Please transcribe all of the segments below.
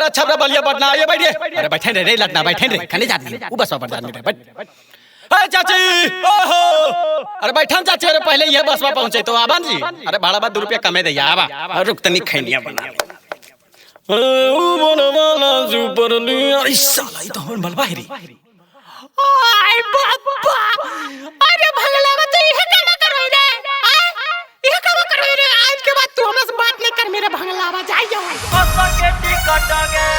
अरे छबरा बलिया पटना ये बैठिए। अरे बैठे रे लटना बैठे रे खाने जाती है वो बस पर जाने बैठ। अरे चाची ओहो अरे बैठन चाची अरे पहले ये बस में पहुंचे तो आबान जी अरे भाड़ा बा 2 रुपया कमे दे आबा रुक तनी खैनिया बना ओ बनवाला सुपर लिया अरे साला ई तो हमर मलबा है रे। आय बाबा अरे भगला मत ये काम करो रे ये काम करो रे आज के बाद तू हमसे बात नहीं कर मेरे भगलावा जाइयो पक्का के टिकट गे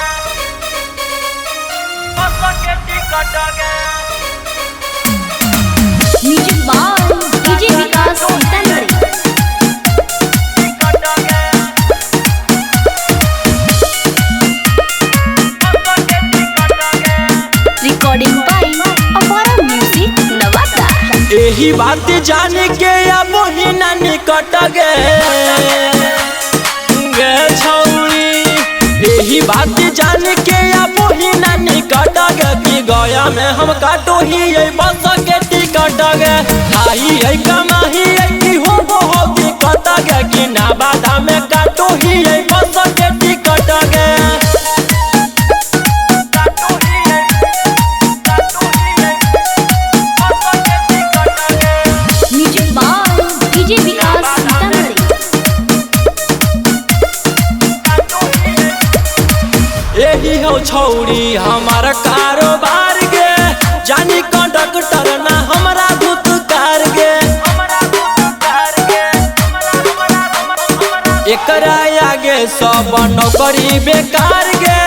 पक्का के टिकट गे music by DJ Vikas Sitamarhi ticket गे पक्का के टिकट गे recording by Apara music Nawada. यही बात जाने के अब ही ना निकट गे छौरी यही बात जाने के अब ही ना निकट गे कि गया में हम काटो ही ये बस के टिकट गे आई है कमाही है कि हो दिक्कत गे कि ना बाधा में काटो ही ये बस के टिकट गे music by DJ Vikas Sitamarhi यही हो छौरी हमारा कारोबार गे जानी कंडक्टर ना हमारा धुतकार गे एकरा आगे सब नौकरी बेकार गे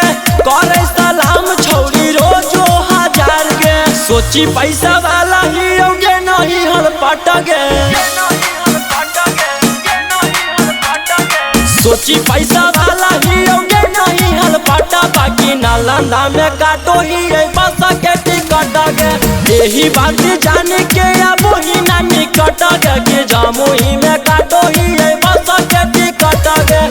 करे सलाम छौरी रोजो 1000 गे सोची पैसा वाला ही होगे नहीं हल पट गे सोची पैसा वाला ही होगे नहीं हल पटा बाकी नालंदा में काटो ही है बस के टिकट गे यही बात जाने के अब ही ना निकट गे कि जमुई में काटो ही है बस के टिकट गे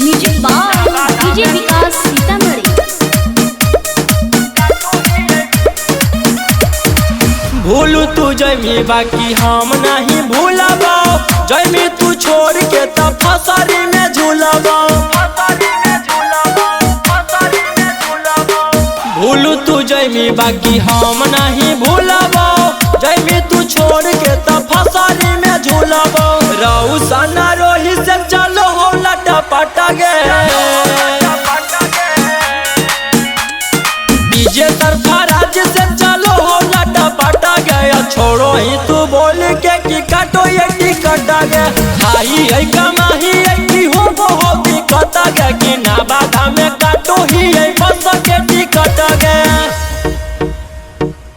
music by DJ Vikas Sitamarhi भूलू तू जमी बाकी हम नहीं भूलबा जमी तू छोड़ के तब फसरी में झूलबा भूलू तू जमी बाकी हम नहीं भूलबा जमी तू छोड़ के तब फसरी में झूलबा रहू सना रोही से चलो हो लटा पटा गे डीजे सरफराज से चलो हो लटा पटा गया छोड़ो ही तू बोल के कि काटो ये टिकट गे आई है कमाही है कि